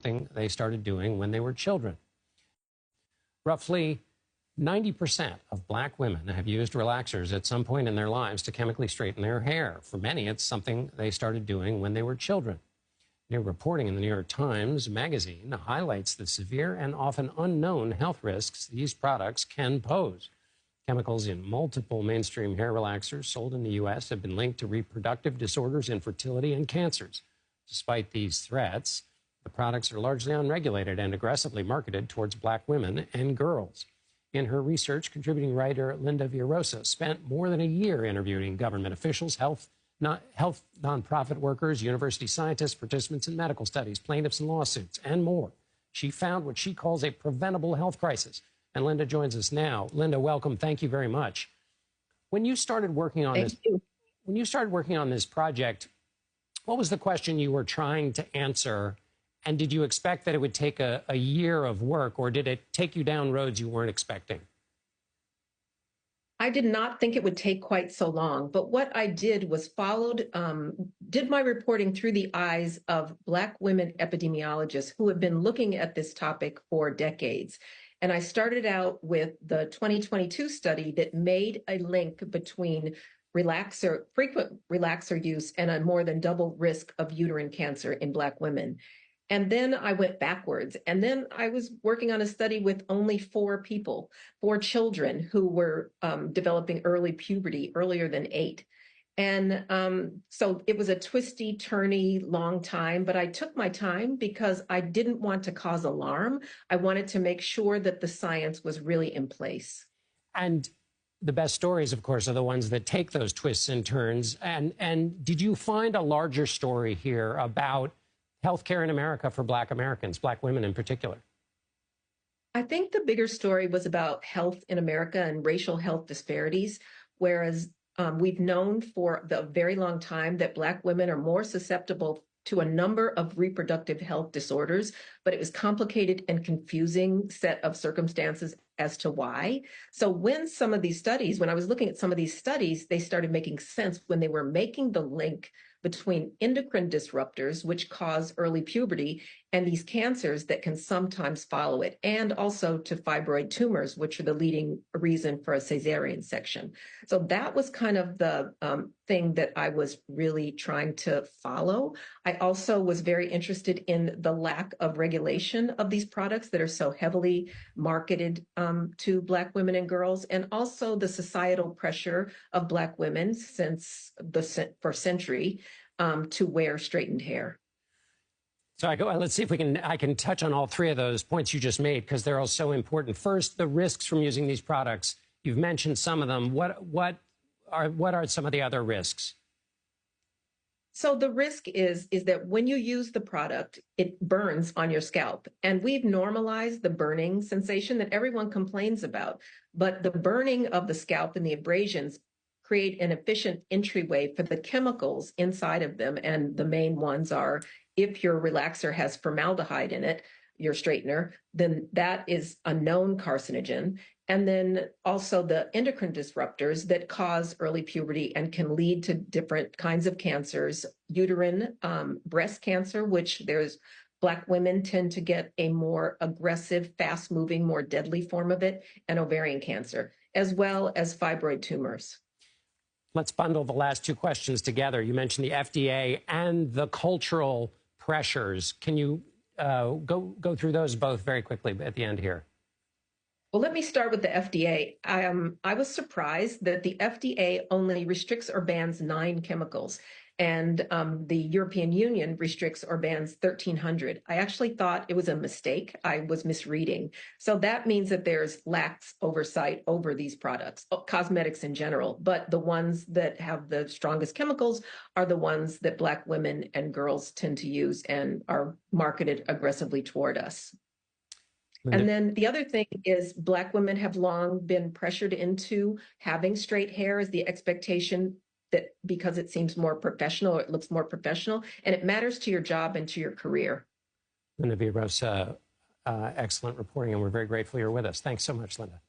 something they started doing when they were children. Roughly 90% of black women have used relaxers at some point in their lives to chemically straighten their hair. For many, it's something they started doing when they were children. New reporting in the New York Times Magazine highlights the severe and often unknown health risks these products can pose. Chemicals in multiple mainstream hair relaxers sold in the U.S. have been linked to reproductive disorders, infertility, and cancers. Despite these threats, the products are largely unregulated and aggressively marketed towards black women and girls. In her research, contributing writer Linda Villarosa spent more than a year interviewing government officials, health nonprofit workers, university scientists, participants in medical studies, plaintiffs in lawsuits, and more. She found what she calls a preventable health crisis. And Linda joins us now. Linda, welcome. Thank you very much. When you started working on this project, what was the question you were trying to answer? And did you expect that it would take a year of work, or did it take you down roads you weren't expecting? I did not think it would take quite so long, but what I did was did my reporting through the eyes of Black women epidemiologists who have been looking at this topic for decades. And I started out with the 2022 study that made a link between frequent relaxer use and a more than double risk of uterine cancer in Black women. And then I went backwards. And then I was working on a study with only 4 children who were developing early puberty, earlier than 8. And so it was a twisty, turny, long time, but I took my time because I didn't want to cause alarm. I wanted to make sure that the science was really in place. And the best stories, of course, are the ones that take those twists and turns. And did you find a larger story here about healthcare in America for Black Americans, Black women in particular? I think the bigger story was about health in America and racial health disparities, whereas we've known for a very long time that Black women are more susceptible to a number of reproductive health disorders, but it was complicated and confusing set of circumstances as to why. So when I was looking at some of these studies, they started making sense when they were making the link between endocrine disruptors, which cause early puberty, and these cancers that can sometimes follow it, and also to fibroid tumors, which are the leading reason for a cesarean section. So that was kind of the thing that I was really trying to follow. I also was very interested in the lack of regulation of these products that are so heavily marketed to Black women and girls, and also the societal pressure of Black women for century to wear straightened hair. So let's see if I can touch on all 3 of those points you just made, because they're all so important. First, the risks from using these products. You've mentioned some of them. What are some of the other risks? So the risk is that when you use the product, it burns on your scalp. And we've normalized the burning sensation that everyone complains about. But the burning of the scalp and the abrasions create an efficient entryway for the chemicals inside of them. And the main ones are, if your relaxer has formaldehyde in it, your straightener, then that is a known carcinogen. And then also the endocrine disruptors that cause early puberty and can lead to different kinds of cancers, uterine, breast cancer, which Black women tend to get a more aggressive, fast-moving, more deadly form of it, and ovarian cancer, as well as fibroid tumors. Let's bundle the last 2 questions together. You mentioned the FDA and the cultural pressures. Can you go through those both very quickly at the end here? Well, let me start with the FDA. I was surprised that the FDA only restricts or bans 9 chemicals, and the European Union restricts or bans 1,300. I actually thought it was a mistake. I was misreading. So that means that there's lax oversight over these products, cosmetics in general, but the ones that have the strongest chemicals are the ones that Black women and girls tend to use and are marketed aggressively toward us. And then the other thing is Black women have long been pressured into having straight hair as the expectation, that because it seems more professional, or it looks more professional, and it matters to your job and to your career. Linda Villarosa, excellent reporting, and we're very grateful you're with us. Thanks so much, Linda.